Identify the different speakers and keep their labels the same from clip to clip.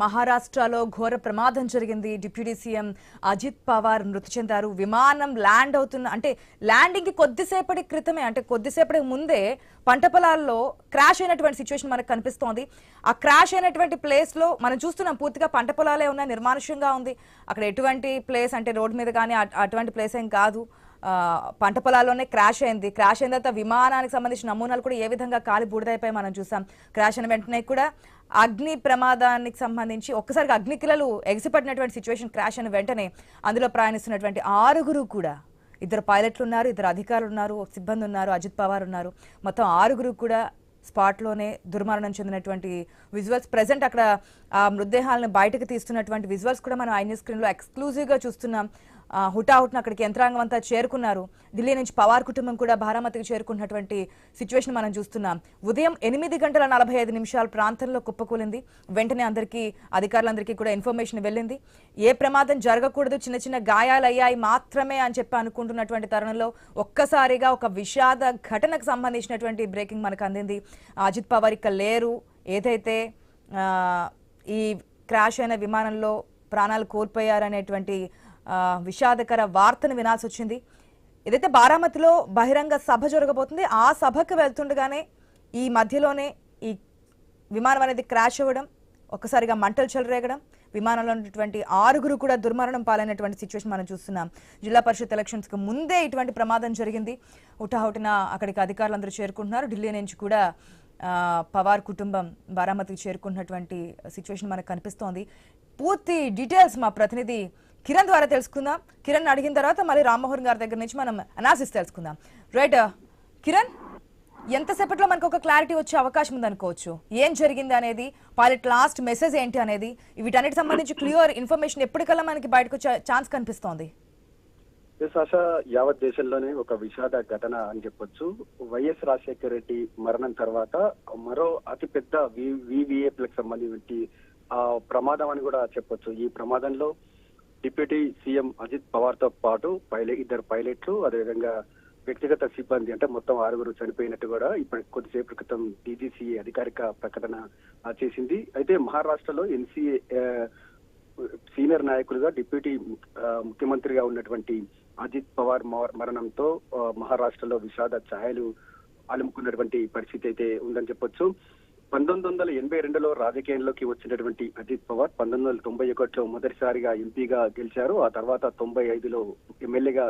Speaker 1: మహారాష్ట్రలో ఘోర ప్రమాదం జరిగింది. డిప్యూటీ సీఎం అజిత్ పవార్ మృతి చెందారు. విమానం ల్యాండ్ అవుతున్న అంటే ల్యాండింగ్ కి కొద్దిసేపటి క్రితమే అంటే కొద్దిసేపటి ముందే పంట పొలాల్లో క్రాష్ అయినటువంటి సిచ్యువేషన్ మనకు కనిపిస్తోంది. ఆ క్రాష్ అయినటువంటి ప్లేస్ లో మనం చూస్తున్నాం పూర్తిగా పంట పొలాలే ఉన్నాయి, నిర్మానుష్యంగా ఉంది. అక్కడ ఎటువంటి ప్లేస్ అంటే రోడ్ మీద కానీ అటువంటి ప్లేస్ ఏం కాదు. పంట పొలాల్లోనే క్రాష్ అయింది. క్రాష్ అయిన తర్వాత విమానానికి సంబంధించిన నమూనాలు కూడా ఏ విధంగా కాలి బూడిదైపోయి మనం చూసాం. క్రాష్ అయిన వెంటనే కూడా అగ్ని ప్రమాదానికి సంబంధించి ఒక్కసారిగా అగ్నికిలలు ఎగిసిపడినటువంటి సిచ్యువేషన్. క్రాష్ అయిన వెంటనే అందులో ప్రయాణిస్తున్నటువంటి 6 కూడా, 2 పైలట్లు ఉన్నారు, 2 అధికారులు ఉన్నారు, సిబ్బంది ఉన్నారు, అజిత్ పవార్ ఉన్నారు. మొత్తం 6 కూడా స్పాట్లోనే దుర్మరణం చెందినటువంటి విజువల్స్. ప్రజెంట్ అక్కడ ఆ మృతదేహాలను బయటకు తీస్తున్నటువంటి విజువల్స్ కూడా మనం ఐన్యూస్ స్క్రీన్లో ఎక్స్క్లూజివ్గా చూస్తున్నాం. హుటాహుట్న అక్కడికి యంత్రాంగం అంతా చేరుకున్నారు. ఢిల్లీ నుంచి పవార్ కుటుంబం కూడా బారామతికి చేరుకున్నటువంటి సిచ్యువేషన్ మనం చూస్తున్నాం. ఉదయం 8:45 ప్రాంతంలో కుప్పకూలింది. వెంటనే అధికారులందరికీ కూడా ఇన్ఫర్మేషన్ వెళ్ళింది. ఏ ప్రమాదం జరగకూడదు, చిన్న చిన్న గాయాలయ్యాయి మాత్రమే అని చెప్పి అనుకుంటున్నటువంటి తరుణంలో ఒక్కసారిగా ఒక విషాద ఘటనకు సంబంధించినటువంటి బ్రేకింగ్ మనకు అందింది. అజిత్ పవార్ ఇక్కడ లేరు. ఏదైతే ఈ క్రాష్ అయిన విమానంలో ప్రాణాలు కోల్పోయారనేటువంటి విషాదకర వార్తను వినాల్సి వచ్చింది. ఏదైతే బారామతిలో బహిరంగ సభ జరగబోతుంది, ఆ సభకు వెళ్తుండగానే ఈ మధ్యలోనే ఈ విమానం అనేది క్రాష్ అవ్వడం, ఒక్కసారిగా మంటలు చెలరేగడం, విమానంలో ఉన్నటువంటి 6 కూడా దుర్మరణం పాలైనటువంటి సిచ్యువేషన్ మనం చూస్తున్నాం. జిల్లా పరిషత్ ఎలక్షన్స్కి ముందే ఇటువంటి ప్రమాదం జరిగింది. హుటాహుటిన అక్కడికి అధికారులందరూ చేరుకుంటున్నారు. ఢిల్లీ నుంచి కూడా పవార్ కుటుంబం బారామతికి చేరుకున్నటువంటి సిచ్యువేషన్ మనకు కనిపిస్తోంది. పూర్తి డీటెయిల్స్ మా ప్రతినిధి కిరణ్ ద్వారా తెలుసుకుందాం. కిరణ్ అడిగిన తర్వాత మళ్ళీ రామ్మోహన్ గారి దగ్గర నుంచి మనం అనాలిసిస్ తెలుసుకుందాం. రైట్ కిరణ్, ఎంతసేపట్లో మనకు ఒక క్లారిటీ వచ్చే అవకాశం ఉందనుకోవచ్చు? ఏం జరిగింది అనేది, పైలట్ లాస్ట్ మెసేజ్ ఏంటి అనేది, వీటన్నిటి సంబంధించి క్లియర్ ఇన్ఫర్మేషన్ ఎప్పటికల్లా మనకి బయటకు వచ్చే ఛాన్స్ కనిపిస్తోంది?
Speaker 2: ఆశా, యావత్ దేశంలోనే ఒక విషాద ఘటన అని చెప్పొచ్చు. వైఎస్ రాజశేఖర రెడ్డి మరణం తర్వాత మరో అతిపెద్ద వివిఏపీలకు సంబంధించి ప్రమాదం అని కూడా చెప్పొచ్చు. ఈ ప్రమాదంలో డిప్యూటీ సీఎం అజిత్ పవార్ తో పాటు 2 పైలట్లు, అదేవిధంగా వ్యక్తిగత సిబ్బంది అంటే మొత్తం 6 చనిపోయినట్టు కూడా ఇప్పుడు కొద్దిసేపు క్రితం డీజీసీ అధికారిక ప్రకటన చేసింది. అయితే మహారాష్ట్రలో ఎన్సీఏ సీనియర్ నాయకులుగా డిప్యూటీ ముఖ్యమంత్రిగా ఉన్నటువంటి అజిత్ పవార్ మరణంతో మహారాష్ట్రలో విషాద ఛాయలు అలుముకున్నటువంటి పరిస్థితి అయితే ఉందని చెప్పొచ్చు. 1982లో రాజకీయంలోకి వచ్చినటువంటి అజిత్ పవార్ 1991లో మొదటిసారిగా ఎంపీగా గెలిచారు. ఆ తర్వాత 95లో ఎమ్మెల్యేగా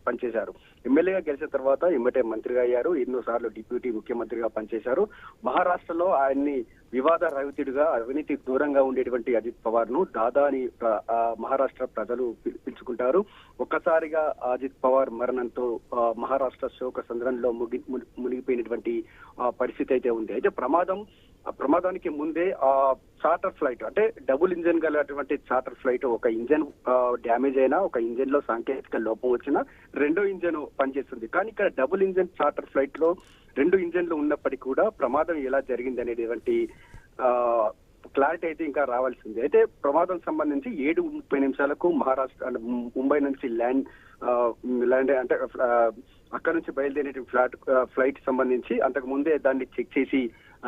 Speaker 2: పనిచేశారు. ఎమ్మెల్యేగా గెలిచిన తర్వాత ఎమ్మటే మంత్రిగా అయ్యారు. ఎన్నోసార్లు డిప్యూటీ ముఖ్యమంత్రిగా పనిచేశారు. మహారాష్ట్రలో ఆయన్ని వివాద రహితుడిగా, అవినీతి దూరంగా ఉండేటువంటి అజిత్ పవార్ ను దాదా అని మహారాష్ట్ర ప్రజలు పిలుచుకుంటారు. ఒక్కసారిగా అజిత్ పవార్ మరణంతో మహారాష్ట్ర శోక సంద్రంలో మునిగిపోయినటువంటి పరిస్థితి అయితే ఉంది. అయితే ప్రమాదానికి ముందే చార్టర్ ఫ్లైట్ అంటే డబుల్ ఇంజన్ గలటువంటి చార్టర్ ఫ్లైట్, ఒక ఇంజన్ డ్యామేజ్ అయినా, ఒక ఇంజన్ లో సాంకేతిక లోపం వచ్చినా 2వ ఇంజన్ పనిచేస్తుంది. కానీ ఇక్కడ డబుల్ ఇంజన్ చార్టర్ ఫ్లైట్ లో 2 ఇంజన్లు ఉన్నప్పటికీ కూడా ప్రమాదం ఎలా జరిగింది అనేటువంటి క్లారిటీ అయితే ఇంకా రావాల్సింది. అయితే ప్రమాదం సంబంధించి 7:30 మహారాష్ట్ర ముంబై నుంచి ల్యాండ్ అంటే అక్కడ నుంచి బయలుదేరే ఫ్లైట్ సంబంధించి అంతకు ముందే దాన్ని చెక్ చేసి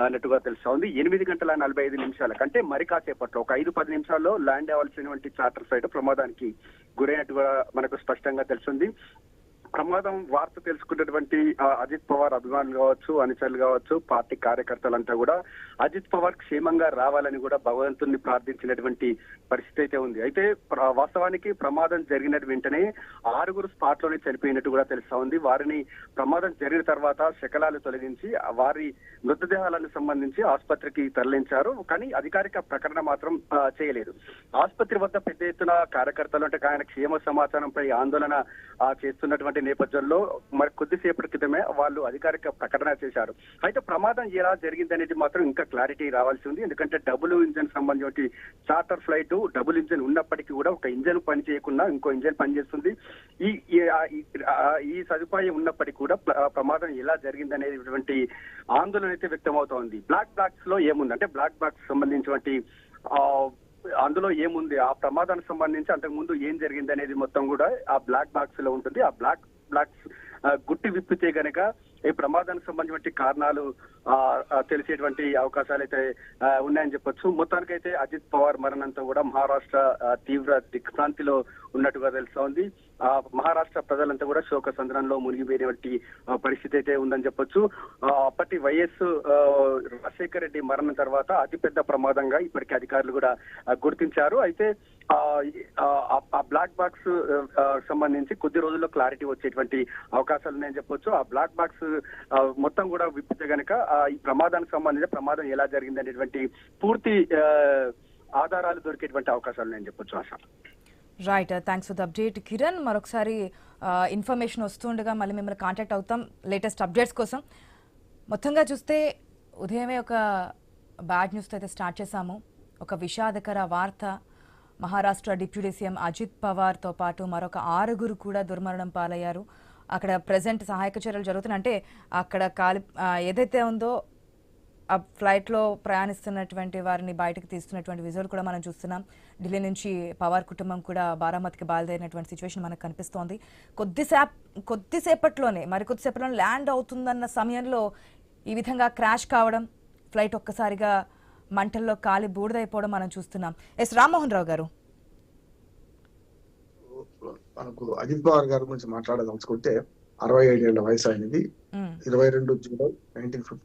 Speaker 2: అన్నట్టుగా తెలుస్తా ఉంది. 8:45 కంటే మరి కాసేపట్లో ఒక 5-10 నిమిషాల్లో ల్యాండ్ అవ్వాల్సినటువంటి చార్టర్ ఫ్లైట్ ప్రమాదానికి గురైనట్టుగా మనకు స్పష్టంగా తెలుస్తుంది. ప్రమాదం వార్త తెలుసుకున్నటువంటి అజిత్ పవార్ అభిమానులు కావచ్చు, అనుచరులు కావచ్చు, పార్టీ కార్యకర్తలంతా కూడా అజిత్ పవార్ క్షేమంగా రావాలని కూడా భగవంతుని ప్రార్థించినటువంటి పరిస్థితి అయితే ఉంది. అయితే వాస్తవానికి ప్రమాదం జరిగిన వెంటనే 6 స్పాట్ లోనే చనిపోయినట్టు కూడా తెలుస్తా ఉంది. వారిని ప్రమాదం జరిగిన తర్వాత శకలాలు తొలగించి వారి మృతదేహాలకు సంబంధించి ఆసుపత్రికి తరలించారు. కానీ అధికారిక ప్రకటన మాత్రం చేయలేదు. ఆసుపత్రి వద్ద పెద్ద ఎత్తున కార్యకర్తలు అంటే ఆయన క్షేమ సమాచారంపై ఆందోళన చేస్తున్నటువంటి నేపథ్యంలో మరి కొద్దిసేపటి క్రితమే వాళ్ళు అధికారిక ప్రకటన చేశారు. అయితే ప్రమాదం ఎలా జరిగింది అనేది మాత్రం ఇంకా క్లారిటీ రావాల్సి ఉంది. ఎందుకంటే డబుల్ ఇంజన్ సంబంధించి చార్టర్ ఫ్లైట్ డబుల్ ఇంజన్ ఉన్నప్పటికీ కూడా ఒక ఇంజన్ పని చేయకుండా ఇంకో ఇంజన్ పనిచేస్తుంది. ఈ సదుపాయం ఉన్నప్పటికీ కూడా ప్రమాదం ఎలా జరిగింది అనేటువంటి ఆందోళన అయితే వ్యక్తమవుతోంది. బ్లాక్ బాక్స్ లో ఏముంది అంటే బ్లాక్ బాక్స్ సంబంధించినటువంటి అందులో ఏముంది, ఆ ప్రమాదానికి సంబంధించి అంతకు ముందు ఏం జరిగింది అనేది మొత్తం కూడా ఆ బ్లాక్ బాక్స్ లో ఉంటుంది. ఆ బ్లాక్ గుట్టి విప్పితే గనక ఈ ప్రమాదానికి సంబంధించిన కారణాలు తెలిసేటువంటి అవకాశాలు అయితే ఉన్నాయని చెప్పొచ్చు. మొత్తానికైతే అజిత్ పవార్ మరణంతో కూడా మహారాష్ట్ర తీవ్ర దిగ్భ్రాంతిలో ఉన్నట్టుగా తెలుస్తోంది. మహారాష్ట్ర ప్రజలంతా కూడా శోక సంద్రంలో మునిగిపోయినటువంటి పరిస్థితి అయితే ఉందని చెప్పొచ్చు. అప్పటి వైఎస్ రాజశేఖర రెడ్డి మరణం తర్వాత అతిపెద్ద ప్రమాదంగా ఇప్పటికే అధికారులు కూడా గుర్తించారు. అయితే ఆ బ్లాక్ బాక్స్ సంబంధించి కొద్ది రోజుల్లో క్లారిటీ వచ్చేటువంటి అవకాశాలు ఉన్నాయని చెప్పొచ్చు. ఆ బ్లాక్ బాక్స్ మొత్తం కూడా విప్పితే గనక ఈ ప్రమాదానికి సంబంధించి ప్రమాదం ఎలా జరిగింది అనేటువంటి పూర్తి ఆధారాలు దొరికేటువంటి అవకాశాలు ఉన్నాయని చెప్పొచ్చు. ఆశ.
Speaker 1: Right, thanks for the update Kiran. మరొకసారి ఇన్ఫర్మేషన్ వస్తుండగా మళ్ళీ మిమ్మల్ని కాంటాక్ట్ అవుతాం లేటెస్ట్ అప్డేట్స్ కోసం. మొత్తంగా చూస్తే ఉదయమే ఒక బ్యాడ్ న్యూస్తో అయితే స్టార్ట్ చేశాము. ఒక విషాదకర వార్త. మహారాష్ట్ర డిప్యూటీ సీఎం అజిత్ పవార్తో పాటు మరొక 6 కూడా దుర్మరణం పాలయ్యారు. అక్కడ ప్రజెంట్ సహాయక చర్యలు జరుగుతున్నాయి. అంటే అక్కడ ఏదైతే ఉందో ఆ ఫ్లైట్లో ప్రయాణిస్తున్నటువంటి వారిని బయటకు తీస్తున్నటువంటి విజువల్ కూడా మనం చూస్తున్నాం. ఢిల్లీ నుంచి పవార్ కుటుంబం కూడా బారామతికి బయలుదేరినటువంటి సిచ్యువేషన్ మనకు కనిపిస్తోంది. కొద్దిసేపట్లోనే ల్యాండ్ అవుతుందన్న సమయంలో ఈ విధంగా క్రాష్ కావడం, ఫ్లైట్ ఒక్కసారిగా మంటల్లో కాలి బూడిదైపోవడం మనం చూస్తున్నాం. ఎస్ రామ్మోహన్ రావు గారు,
Speaker 3: మనకు అజిత్ పవార్ గారి గురించి మాట్లాడదలుచుకుంటే 67 ఏళ్ల వయసు అయినది. 22 జూలై 1950